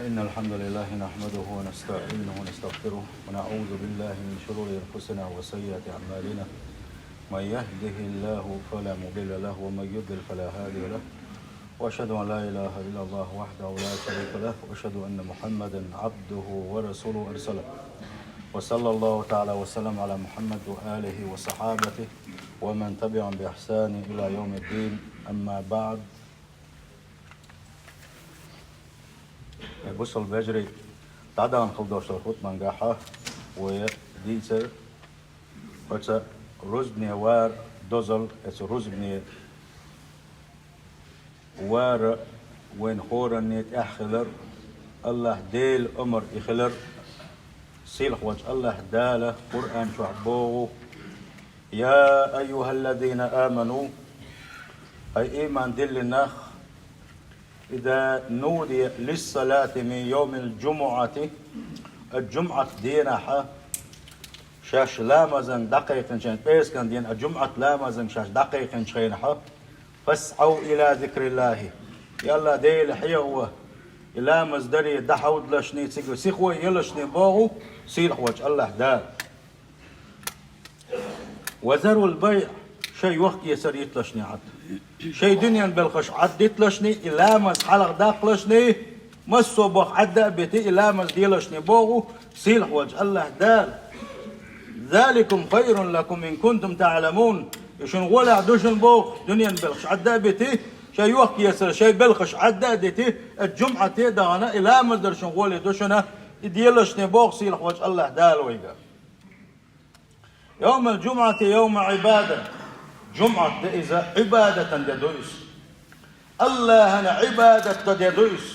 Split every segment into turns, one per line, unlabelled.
إن الحمد لله نحمده ونستعينه ونستغفره ونعوذ بالله من شرور أنفسنا وسيئات أعمالنا. من يهده الله فلا مضل له ومن يضلل فلا هادي له. وأشهد أن لا إله إلا الله وحده لا شريك له وأشهد أن محمدا عبده ورسوله أرسله. وصلى الله تعالى وسلم على محمد وآله وصحابته ومن تبعهم بإحسان إلى يوم الدين. أما بعد. بصل بجري تعدى عن خلدوش الخط منجاحة وديتر وتس رزبني وار دوزل اتس رزبني وار وين خورنيت احخلر الله ديل امر اخلر سيلخ وجه الله داله قرآن شعبوه. يا أيها الذين آمنوا أي إيمان دل النخ إذا نودي للصلاة من يوم الجمعة دينها شاش لامزن دقيقة شين بيس كان دين الجمعة لامزن شاش دقيقة شينها فاسعوا إلى ذكر الله. يلا ديل حيوه إلى مزدري دحود لشني تسيقو سيخوي يلشني بوغو سيلح وجه الله دار. وزروا البيع شيء وقت يسر يتلشني عد شيء دنيا بالخش عد يتلشني إلى مز حلق داقلشني مسو بوخ عد بيتي إلى مز ديلشني بوغو سيلح وجه الله دار. ذلكم خير لكم إن كنتم تعلمون. يشون ولا دوشن بوخ دنيا بالخش عد بيتي شيء وقت يسر شيء بالخش عد ديتي الجمعة تيدانا إلى مز درشن غولي دوشنا ديلشني بوغ سيلح وجه الله دار ويقال. يوم الجمعة يوم عبادة. جمعة إذا عبادة تدويس الله أنا عبادة تدويس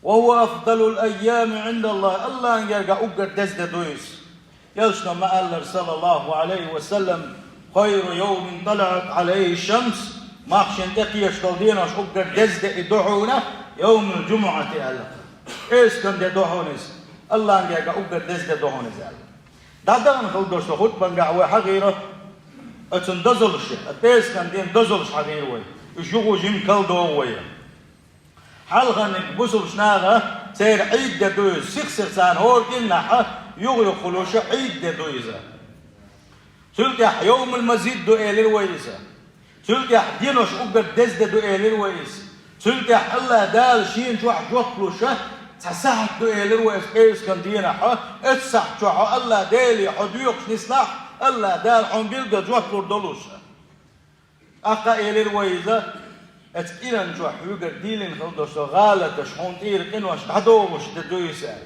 وهو أفضل الأيام عند الله. الله يرجع أقدر تدويس يلشنا ما الله صلى الله عليه وسلم خير يوم طلعت عليه الشمس ما عشان تقيش تلدينا شو أقدر تدعونا يوم الجمعة الله إيش كان تدعونس الله يرجع أقدر تدعونس دعنا نخلدوش لخد بنجع حغيره اتندزلش البيس كان دين دزلش حغير وي يشوفوا جيم كالدو وي حلقة نكبسوا شناغة سير عيد دويز سيخسر سان هور إنها يغلق خلوش عيد دويزة سلتح يوم المزيد دو إلي الويسة سلتح دينوش أقدر دزد دو إلي الويس سلتح الله دال شين جوح جوح خلوشه تسحت دو إلي الويس إيس كان دينها اتسحت جوح الله دالي حدويقش نسلح الله دال حنبيل جوح كردلوش أقا إلي الويزة اتقيلن جوح يوغر ديلين خلدوش غالة شحون تير إنوش تحدوش تدويسة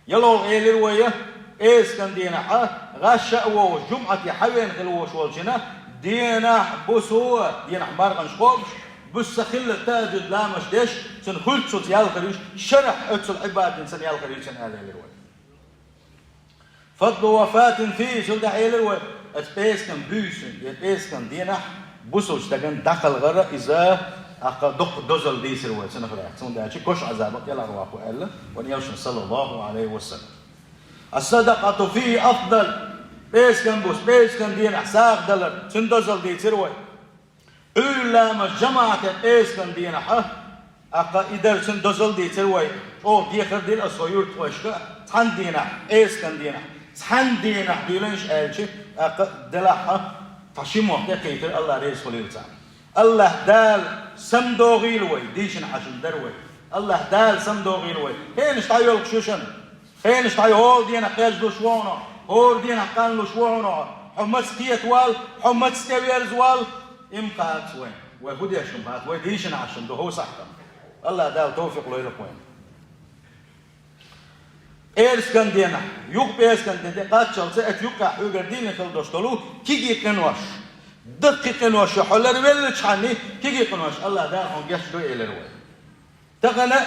يلو إلي الوية إيس كان دينها غاشا ووش جمعة حوين خلوش والجنة دينح بوسوة دينح مارغن شخوبش بس خلة تاجد لامش ديش سن خلت صوت يالخريش شرح اتسل عباد انسان يالخريش سن آل إلي الوية فضل وفاة فيه سلطة إلي الوية اتبيس كان بيسن اتبيس كان دينح بوسوش تاقن دخل غرة إذا أقا دق دوزل ديسر الوية سنة خلاص سنة داعشي كوش عذابك يلا رواحو ألا ونيوشن صلى الله عليه وسلم. الصدقة فيه أفضل بيس كان بوس بيس كان دينح ساق دلر سن دوزل ديسر الوية إلا ما جماعة بيس كان دينح أقا إدر سن دوزل ديسر الوية أو ديخر ديل أصوير توشكا تحن دينح إيس كان دينح تحن دينح بيلنش آلشي أقا دلحة فشيم وقت كيتر الله ريس خليل تعالى الله دال سمدوغيل وي ديشن حشن دروي الله دال سمدوغيل وي هين اشتايو الكشوشن هين اشتايو هول دينا قياج لشوانا هول دينا قان لشوانا حمت سكيت وال حمت ستويرز وال امقات وين وهدي اشمقات وي ديشن عشن دو هو صحتا الله دال توفيق له وين إيرس كان دينا يوق بيرس كان دينا قاد شلسة أتيوقع حوجر دينا خلدوش طلو كيجي قنوش دقي قنوش حلر ويلش عني كيجي قنوش الله دار هم يشدو إلى الوي تغنى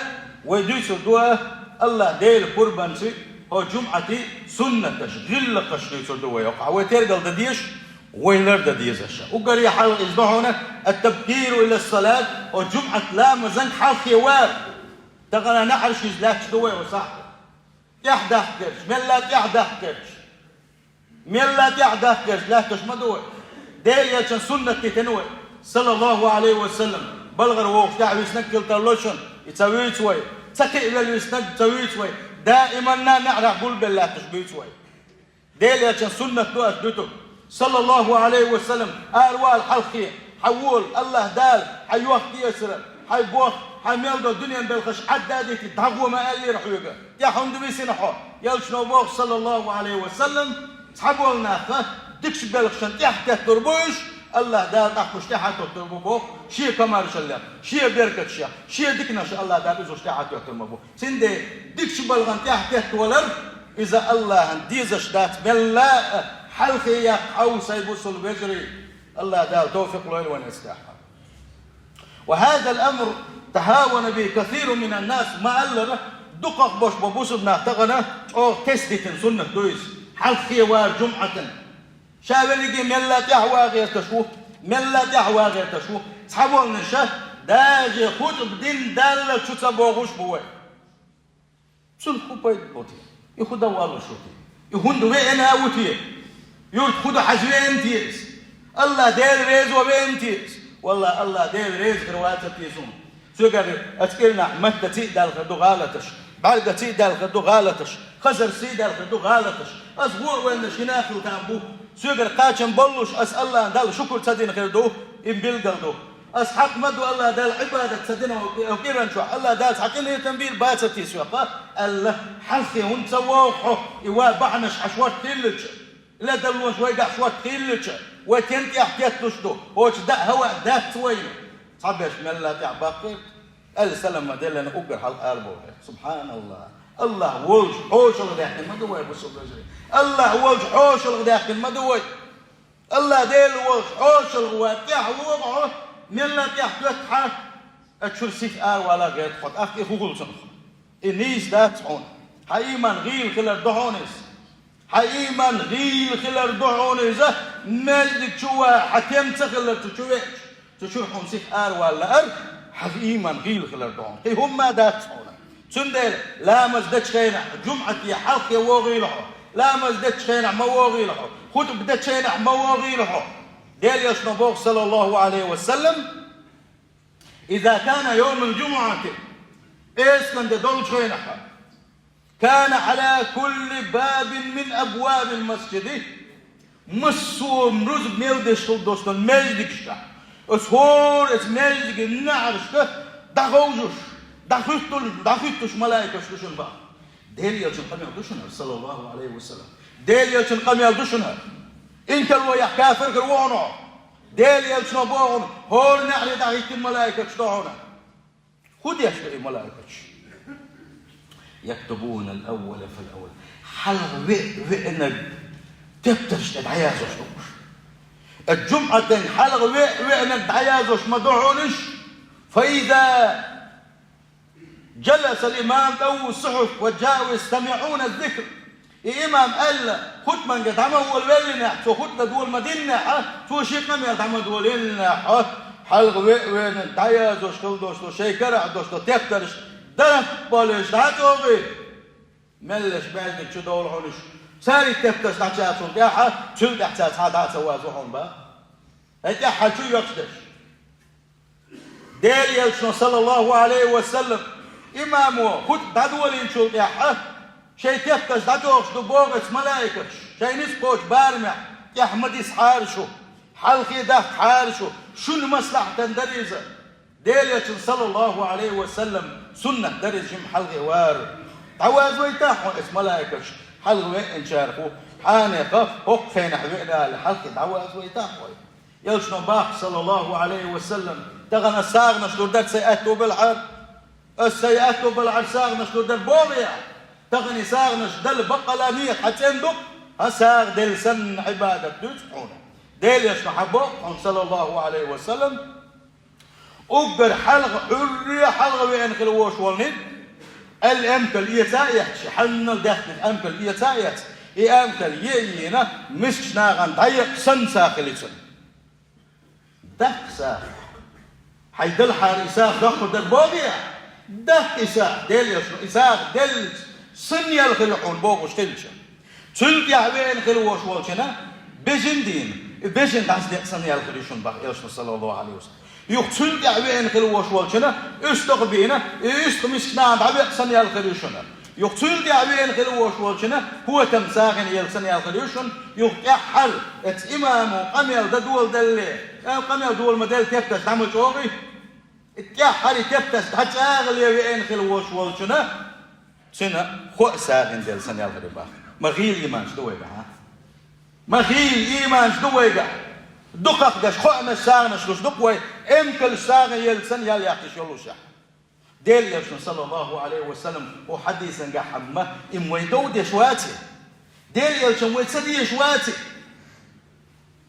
ويدوس دوا الله ديل قربان سي هو جمعتي سنة تشغل قشري سدوا يقع وترجل دديش وينر دديش الشا وقري حال إصبحنا التبكير إلى الصلاة وجمعة لا مزن حال خوار تغنى نحرش لا تدوا وصح يحدث كرش ملات يحدث كرش ملات يحدث كرش لا تشمدوه داية سنة تتنوي صلى الله عليه وسلم بلغر ووف تعوي سنكل ترلوشن يتسوي تقبل ويسند تويت وي دائما نعرف قول بالله تشبيت وي ديل يا سنة دوت صلى الله عليه وسلم أروال حلقية حول الله دال حيوخ يسر حيبوخ حيميلدو الدنيا بالخش عدادي تتهقوا ما قال لي رح يوقع يا حمد بيسين حو يلشنو بوخ صلى الله عليه وسلم صحبوا لنا دكش بالخشن تحت تربوش الله دال تحكش تحت تربو بوخ شيء كمال شلّا شيء بيركت شيء دكنا شاء الله دال إزوش تحت تربو بوخ سندي دكش بالغن تحت تولر إذا الله ديزش دات بالله حلقي يا حوس يبصل بجري الله دال توفيق له وين يستحق وهذا الأمر تهاون به كثير من الناس ما ألنا دقق بوش ببوس بناختغنا أو تسديت سنة دويس حلقي وجمعة شاولي ملا تحوى غير تشوف ملا تحوى غير تشوف صحابون الشه داجي خطب دين دالة شو تبوغوش بوي سن خوبايد بوتي يخودا والله شوتي يهون دوي أنا أوتي يورد خودا حجوين تيس الله دير ريز وبين تيس والله الله دير ريز غرواتة تيسون سوغر أتكلنا متى تيدال غدو غالتش بعد تيدال غدو غالتش خزر سيدال غدو غالتش أزغور وين شناخل تنبو سوغر قاچن بلوش أس الله دال شكر تدين غردو إن بلغردو أس حق مدو الله دال عبادة تدين وكيران شو الله دال حقين يتنبيل باتة تيسوقا الله حلقي هون تسووحو إوا بعنش حشوات تيلج لا دلوش ويقع شوات تيلج وتنتي حكيت لشدو هوش دا هوا دا توينو صبيش من الله تعباقر السلام ما دلنا أقر حلق أربو سبحان الله الله ولج حوش الغداحين ما دوي بس الله ولج حوش الغداحين ما دوي الله ديل ولج حوش الغواتيح وضعه من الله تحتها أتشر سيف ولا غير خط أخي خوغل سنخ النيس دات حون حيما غيل خلال دهونس حيما غيل خلال دهونس مالك شوى حكيم تخلال تشوى تشوف حمسيك ولا حقيما غيل خلال دهون هي هم ما دات حون سندل لا مزدتش خينا جمعة يا حلق يا وغيله لا مزدتش خينا ما وغيله خطب بدتش خينا ما وغيله ديل يشنبوه صلى الله عليه وسلم إذا كان يوم الجمعة إيسكن دولش خينها كان على كل باب من أبواب المسجد مسوم رزق ميلدش دوستن مجدكشتا اسهور اس مجدك نعرشتا دغوزش دخيتش ملائكة شلون بقى ديل يلشن قم يلدشنا صلى الله عليه وسلم ديل يلشن قم يلدشنا إنك الويح كافر كروانو ديل يلشن بوغن هول نعلي دعيت الملائكة شتوعنا خد يشتري ملائكة يكتبون الأول فالأول حلق وإنك تبتش تدعيازوش الجمعة حلق وإنك دعيازوش مدعونش فإذا جلس الإمام تو الصحف وجاءوا يستمعون الذكر الإمام قال خد من قد عمل ولنا تو خد دول مدينة تو شيخ من قد عمل ولنا حلق وين دعيازوش كل دوش شيء كرع دوش تفترش ده بالش هاتوغي ملش بعدك شو دول عنش ساري تفتش تحتاجون يا شو تحتاج هذا سوازوهم با انت شو يقصدش ديل يلشن صلى الله عليه وسلم إمامه خد دادولين شو يا شيء تفتش دادوش دبوغش ملائكش شيء نسقوش بارمع يا أحمد إسحار شو حلقي ده حار شو المصلحة تندريزه ديل صلى الله عليه وسلم سنة درج حلقي وار عواز ويتاحوا اسم ملائكش حلقي وين شاركوا حانقة هق فين حبينا لحلقي عواز ويتاحوا يلشنو باح صلى الله عليه وسلم تغنى الساغ نشلو دك سيئاتو بالعر السيئاتو بالعر ساغ نشلو دك بوغيا تغني ساغ نشدل بقلانية حتى اندق هساغ ديل سن عبادة دوتحونا ديل يشنو حبوه صلى الله عليه وسلم أقدر حلقة حرية حلقة وين خلوش والنين الأمثل يتايح شحن الداخل الأمثل يتايح الأمثل يينا مش ناغن ضيق سن ساخلي سن دق ساخ حيدل حار إساخ دخل دربوغيا دق إساخ ديل يشنو إساخ ديل سن يلخلحون بوغش خلشن تلقي وين خلوش والشنا بجن دين بجن داس دق سن يلخلشون بق يشنو صلى الله عليه وسلم يقتل دعوين خلوش والشنا استقبينا استقمش نام عبي سن يالخليشنا يقتل دعوين خلوش والشنا هو تمساغن يلسن يالخليشن يقتحل ات إمامه قميل دول دلي قميل دول مدل تفتش عمل شوقي اتحل تفتش تحتاغل يوين خلوش والشنا سنة خو ساغن يلسن يالخليبا مغيل إيمان شدويقا ها مغيل إيمان شدويقا دقق داش خو مساغن شلوش دقوي امكل ساغن يلسن يال يحتش يلوشا ديل يشن صلى الله عليه وسلم وحديثا قحمة إمويدو دي شواتي ديل يلشن ويتسدي شواتي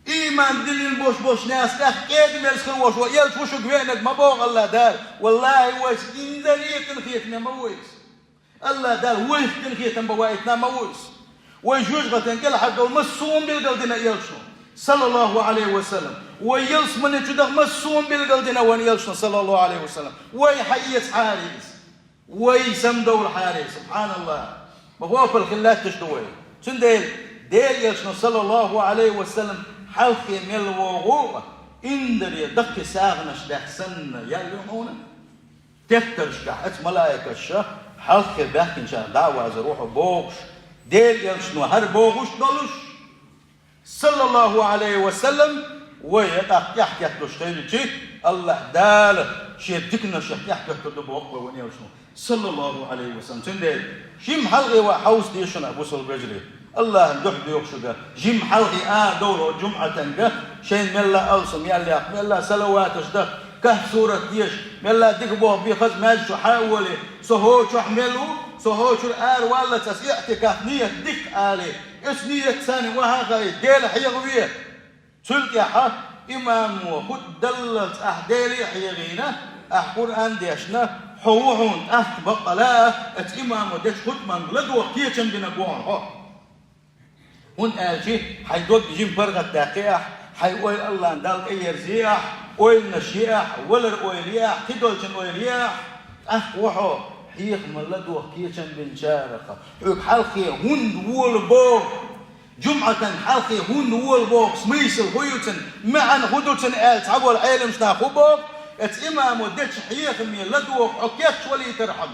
إيمان دلين بوش ناس كيد ميرسكن وش يلش وشو قوينك ما بوغ الله دار والله وش إن ذليك نخيتنا مويس الله دار وش تنخيتنا بوايتنا مويس ويجوز غتنقل حق المسوم بالقلدنا يلشن صلى الله عليه وسلم ويلس من يجدغ مسوم بالقلدنا وان يلشن صلى الله عليه وسلم ويحيس حارس ويسمدو الحارس سبحان الله بغوف الخلات تشدوي تنديل ديل يلشن صلى الله عليه وسلم حلقي من الوغوغة اندري دق ساغنش دحسن يليحونا تفترش كحت ملايكة الشا حلقي بحكي شا دعوة روح بوغش ديل يلشن هر بوغش دولش صلى الله عليه وسلم ويتحت يحكي تشتري الله دال شيدكنا شيخ يحكي تدبوق ونيلشن صلى الله عليه وسلم تنديل شيم حلقي وحوس ديشنا ابو سل بجري الله ندح بيوكشجا جيم حلقي دور جمعة تنجا شين ملا ألسم يلا ملا سلوات اشدق كه سورة ديش ملا دقبوه بيخز ماجشو حاولي سهوش حملو سهوش ولا تسيحتي كهنية دك آلي اسنية ثاني وهاغي ديل حيغوية سلك يا حا إمام وخد دلت أحديلي حيغينا قرآن ديشنا حوحون بقى لا ات إمام وديش خدمان لدو كيتشن بنقوان هون قال شيء حيدود جيم برغة داقيح حيقول الله ندالك أي رزيح أويل نشيح ولا أويليح تدولشن أويليح وحو حيخ ملدو كيشن بن شارقة حيك حلقي هون وول بوغ جمعة حلقي هون وول بوغ سميسل هويوتن معن هدوتن قال تعبوا العالم شناخو بوغ ات إمام وديتش حيخ من لدو حكيتش ولي ترحم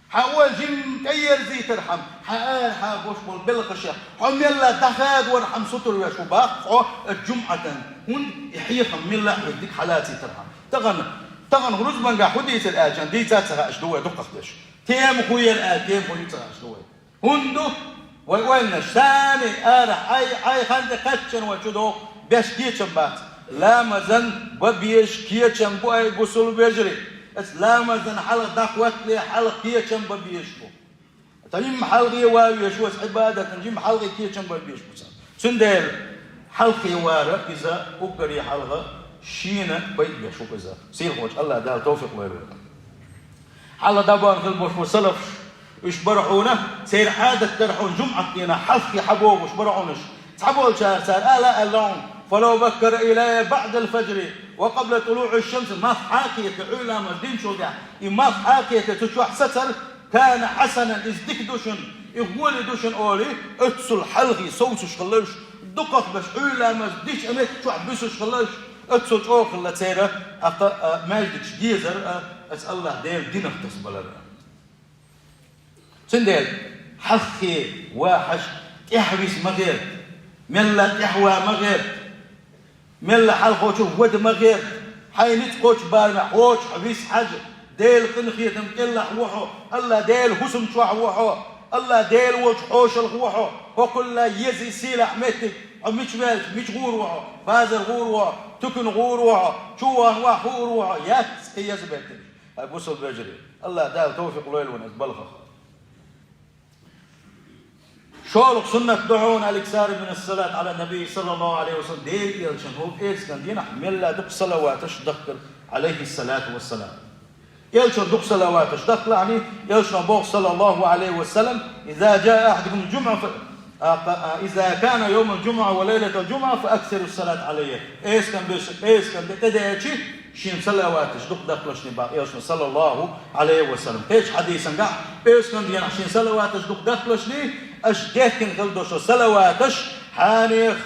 حاول جيم تير زي ترحم حقال حاقوش بالبلقشة حم يلا تخاد ورحم سطر وشباق الجمعة هون يحيخم من الله يديك حالاتي ترحم تغن هروز من حديث الآجان دي تاتها أشدوه دقق ديش تيم خويا الآن تيم خويا أشدوه هندو وين الثاني أرح أي خند قتشن وشدو بيش كيتشن بات لا مزن ببيش كيتشن بوي بوصل بيجري لا مزن حلق دقوت لي حلق كيتشن ببيشكو تجيم حلقي وايش عبادة تجيم حلقي كيتشن ببيشكو سندل حلقي وارا إذا أقري حلقة شينا بيت بيشوف إذا سير خوش الله دال توفيق ويرو حلا دبان في البوش وسلف إيش برحونا سير عادة ترحون جمعة لنا حلقي حبوب إيش برحونش تحبوا شهر سال آلا اللون فلو بكر إلي بعد الفجر وقبل طلوع الشمس ما في حاكية علماء الدين شو قاع ما في حاكية تشوح ستر كان حسنا إزدك دوشن إغولي دوشن أولي اتسل حلقي صوت شخلش دقق بس علماء ديش أميت شوح بيسو شخلش اتسل شوخ اللي تسيره ماجدك ديزر أسأل الله دير دين اختص بلد سنديل حلقي واحش احبس مغير ملا احوى مغير ملا حلقه شوف ود مغير حينت قوش بارنا حوش حبيس حاجة ديل قنخية مكلا حوحو الله ديل حسم شوح وحو الله ديل وش حوش الحوحو وكل يزي سيلة حميتك مش بالك مش غور وحو فازر غور وحو تكن غور وحو شوه وحور وحو ياتس هي زبتك بوصل بجري الله دال توفيق ليل ونس بلغة شولك سنة دعونا الإكثار من الصلاة على النبي صلى الله عليه وسلم ديل يلشن هو إيرس كان دينا حملا دق صلواتش دقر عليه الصلاة والسلام يلشن دق صلواتش دقر يعني يلشن بوغ صلى الله عليه وسلم إذا جاء أحدكم الجمعة إذا كان يوم الجمعة وليلة الجمعة فأكثر الصلاة عليه إيش كان بيش إيش كان بتدعي شين صلواتش دق دقلش نبا يلشن صلى الله عليه وسلم تيج حديثا قا إيش كان دينا شين صلواتش دق دقلش ني أش ديكن غلدوش صلواتش حانيخ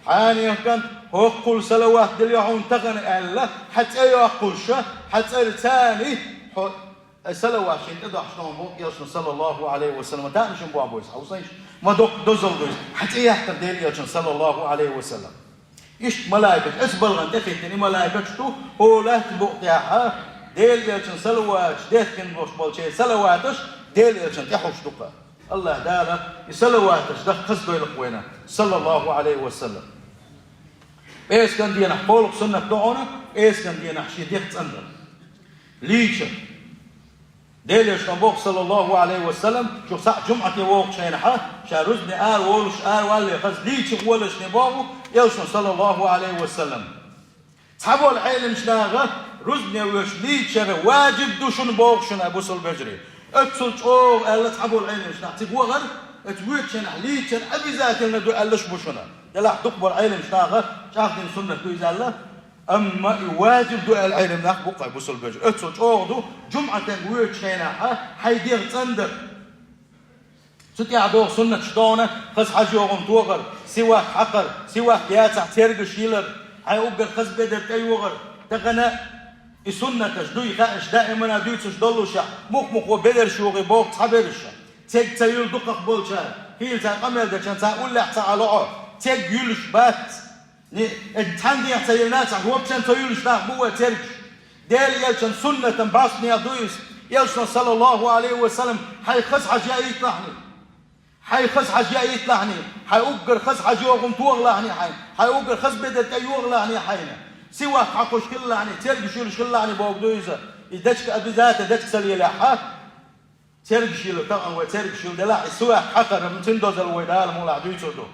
حاني كان هو كل صلوات دليهم تغني الله حتى يقول حتى ثاني صلوات شين إذا حشناهم بو يلشن صلى الله عليه وسلم تاني شن بو أبويس حوصيش ما دوك دوزل دويس حتى يحتر ديل يلشن صلى الله عليه وسلم إيش ملائكة إسبل غن تفتني ملائكة شتو هو لا تبقيها ديل يلشن صلوات ديت كن بوش بالشيء صلواتش ديل يلشن تحوش دقة الله دالا صلواتش ده قصده القوينا صلى الله عليه وسلم إيش كان دينا حقولك سنة دعونا إيش كان دينا حشي ديت أندر ليش ديل يشتنبوك صلى الله عليه وسلم شو ساعة جمعة يووك شينحا شارزني وولش والي خز ليش ولش نبابو يلشن صلى الله عليه وسلم تحبوا العلم شناغة رزني ويش ليش واجب دوشن بوك شنا أبو سل بجري اتسل شوه ألا تحبوا العلم شناغ تبوا غر اتويت شنح ليش أبي ذات الندو ألش بوشنا يلا تقبل العلم شناغة شاخدين سنة دويز الله أما واجب دو العلم ناخ بقى بوصل بجر اتسوش أوغدو جمعة ويرش خينا حيدير تندر ستي عدوغ سنة شدونة خز حاجي وغم توغر سوا حقر سوا كياتع تيرغ شيلر حي أوغر خز بدر تيوغر تغنى السنة تشدوي خائش دائما دويتش دولوشا مخ وبدر شوغي بوغ تحبرشا تيك تيول دقق بولشا هيل تا قمل دكشان تا أولا تعالوا تيك يولش بات التاندي يحتاجناش هو بشان تيولش لا هو ترك دال يلشن سنة باسني يدويس يلشن صلى الله عليه وسلم حي خص حاجة يطلعني حي خص حاجة يطلعني حي أوجر خص حاجة وقم توغلعني حي أوجر خص بدت يوغلعني حينا سوى حقوش كلعني ترك شيلش كلعني بوق دويزة يدشك أبي ذاته دشك سليلة حق ترك شيل طبعا وترك شيل دلع سوى حقر من تندوز الويدال مولا دويسو دو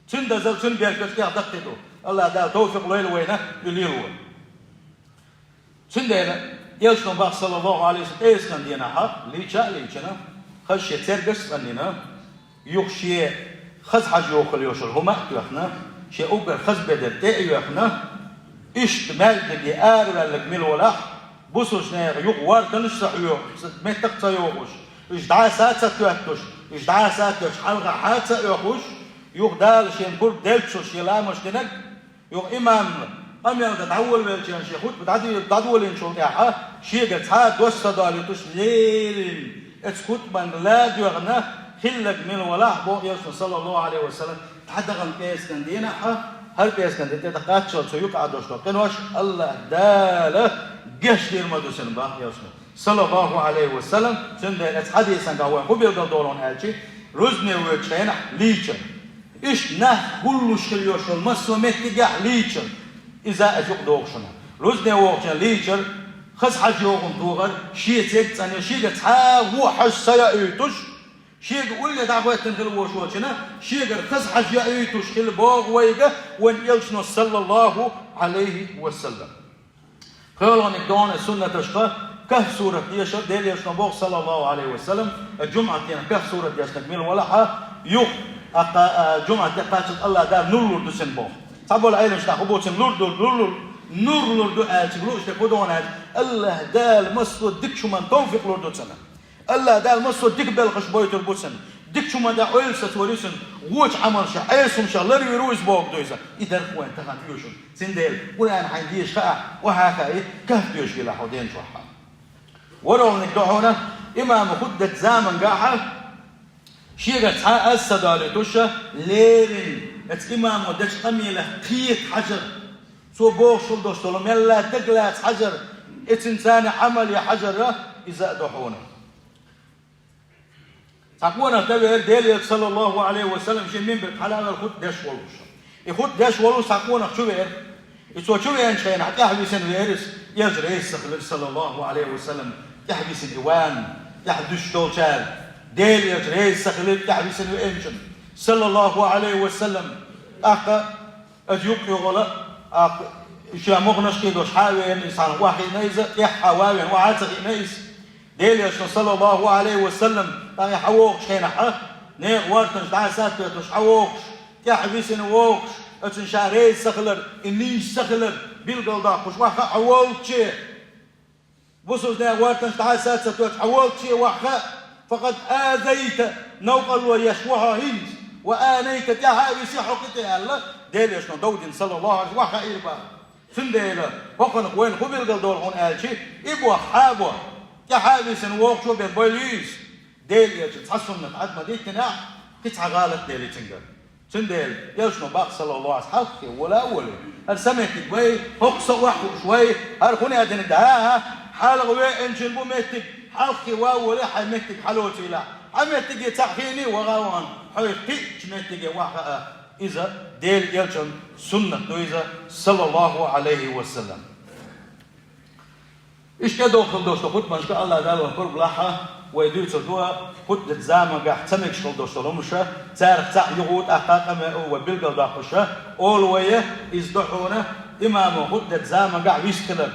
تندوز تنبير كشكي دقيقو الله دال توفيق ليل وينه يليلو سندينا يلشن باق صلى الله عليه وسلم ايش كان دينا حق ليشنا خشية ترقص أننا يخشي خز حاج يوخل يوشل هما يخنا شيء أوبر خز بدر تأي يخنا اشتمال تجي ولا كمل ولا بوسوش نير يوق وارتنش صحيو متق صيوغش إجدعاء ساتة تؤتش إجدعاء ساتش حلقة حاتة يوخش يوق دال شين كل دلتشو شيلا مشتنك يوق إمام أم يلا تدعول بالشين شيخوت بتدعول إن شو ياها شيء قد دوست دالتوش ليل اسكت من لا ديوغنا خلق من ولا بو يوسف صلى الله عليه وسلم تحدغن كيس كان دينا هل كيس كان دينا تقاتشو سيوك عدوشتو كنوش الله داله جيش دير مدوسن با يوسف صلى الله عليه وسلم سنده حديثا قوي قبل دورون هالشي رزني ويتشينا ليتشن إيش نه كل شيء يوشل مسو متجع ليتشن إذا أجوك دوغشنا رزني ويتشن ليتشن خز حاج يوغن توغر شيء تكتن شيء تها هو حج سيأيتوش شيء يقول لي دعوة تنقل وشوشنا شيء خز حج يأيتوش كل باغ ويجا وين يلشنا صلى الله عليه وسلم قالوا نقدون السنة تشقى كهف سورة يشر ديل يشنا باغ صلى الله عليه وسلم الجمعة تينا كهف سورة يشتكمل ولا يوم جمعة تقاتل الله دار نور دسن باغ تابوا العلم شتاخبوتن نور لردو تقولوا اشتكودون الله دال مصر ديك شو من توفيق لردو سنة الله دال مصر ديك بالخش بويت البوسن ديك شو من دا عيل ستوريسن ووش عمل شا عيسهم شا لري رويز بوك دويزا إدار خوان تخان يوشن سنديل ولا حين ديش خاء وهكا كهف ديوش إلى حودين شوحا ورغم نكدوحونا إمام خدة زامن قاحة شيغة تحا السدالتوشا ليرين ات إمام ودش قميلة قيت حجر سو بوغ شل دوشتولم يلا تقلات حجر إنسان عمل يا حجر إذا دحونا تقونا تبير ديلي صلى الله عليه وسلم شيء من بالحلال الخد داش ولوش يخد داش ولوش تقونا شوير يسوى شوير شيء حتى يحبس الويرس يجري يستقبل صلى الله عليه وسلم يحبس الإيوان يحدش دولشار ديلي يجري يستقبل يحبس الويرس صلى الله عليه وسلم أخا أجيوك يغلق شيء مغنش كده حاوي إنسان واحد نيزة يحاوي وعاتق نيز ديل يشن صلى الله عليه وسلم تاني حووش كينا حق نيغ وارتنش دعسات تش حووش يحبيسن ووش اتن شاري سخلر إنيش سخلر بيلقل داقوش واحد حووش بصوص نيغ وارتنش دعسات تش حووش واحد فقد آذيت نوقل ويشوها هند وآنيك تهاوي سيحوك تهالا ديل يشنو دودين صلى الله عليه وسلم وخير با سنديلا وقن وين قبل قال دول هون آلشي إبوا حابوا تهاوي سنووك شو بين بوليس ديل يشن تصنع عد ما ديتنا كتح غالط ديل تنقل سنديل يشنو باق صلى الله عليه وسلم حقي ولا أولي السميتك وي هقص وحو شوي هرخوني أدن دعاها حال غوي انشن بو ميتك حقي واولي حميتك حلوتي لا حميتك يتحيني وغاوان حقي شميتك وحقا إذا ديل يلشن سنة إذا صلى الله عليه وسلم إيش كده دخل دوشتو خد منشك الله دال وقرب لحا ويدوي تدوا خد الزامن قاعد تمك شغل دوشتو لمشة تعرف تاع يغوت أحقاق ما هو بالقل داخشة أول ويه إزدحونه إمامه خد الزامن قاعد يشتغل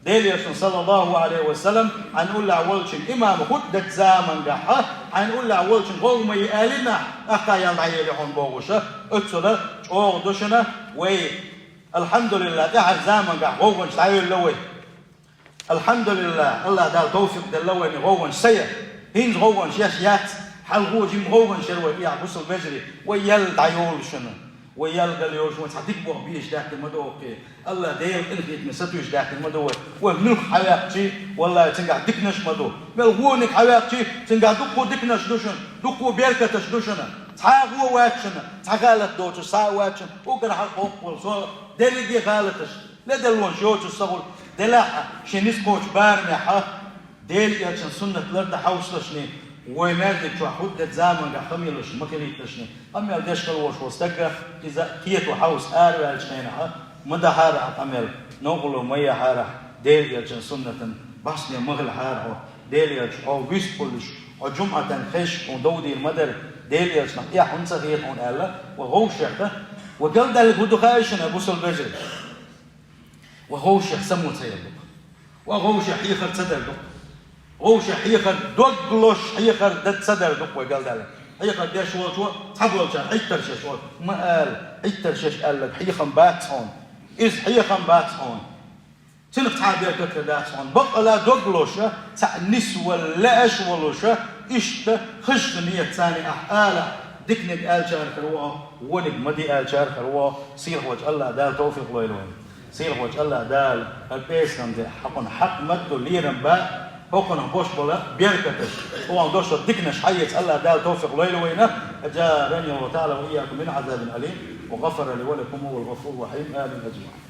ديل يرسل صلى الله عليه وسلم هنقول له أولشن إمام خد الزامن قاعد هنقول له أولشن قول ما يقالنا أخا يلا يلحون بوغشة أتصل أو دوشنا وي الحمد لله ده الزامن قاعد غوغن تعيل لوي الحمد لله الله دال توفيق دلواني غوغن سيء هين غوغن شياشيات حال غوجي غوغن شروي يا بوصل بجري ويل دايول شنو ويل قال يوش وتعديك بو بيش داك المدوق الله دايل انت مساتوش داك المدوق ومن حياتي والله تنقع دكنش مدو ملغونك حياتي تنقع دكو دكنش دوشن دكو بيركتش دوشن تعاغو واتشن تعالت دوتش سا واتشن وقرا حق وصو دليجي غالتش لا دلون شوتش الصغل دلاحة شنيس كوش بارمحة ديل ياتشن سنة لرد حوصلشني ويمادك شو حدة زامن قحميلش مكنيتشني أمي الدشكل وش وستقى إذا كيت وحوص آروال شنينها مدى حارة أميل نقولوا مية حارة ديل ياتشن سنة بسني مغل حارة ديل ياتش أو بيست كلش أو جمعة خش ودودي المدر ديل ياتشن يا حنسا غير هون ألا وغوشة وقال دل بدو خايشن أبو سلبجر وغوشة سمو سيدك وغوشة حيخر صدردك غوشة حيخر دوغلوش حيخر دد صدردك وقال دالك حيخر دي شو تحبلو شان حيتر شش ما قال حيتر شش قال لك حيخن بات هون إذ حيخن بات هون تنق تعبير كتردات هون بقى لا دوغلوشة تاع نسوة لا أشولوشة إشتا خشت نية ثاني أحقالة دكنك آل شهر خروه ونك مدي آل شهر خروه سير وجه الله دال توفيق الله يلوين سير وجه الله دال البيس كان ده حق مدو ليرن با هوكنا بوش بولا بيركتش هو دوش دكنش حيت الله دال توفيق الله يلوين أجارني الله تعالى وإياكم من عذاب أليم وغفر لي ولكم هو الغفور الرحيم آمين أجمعين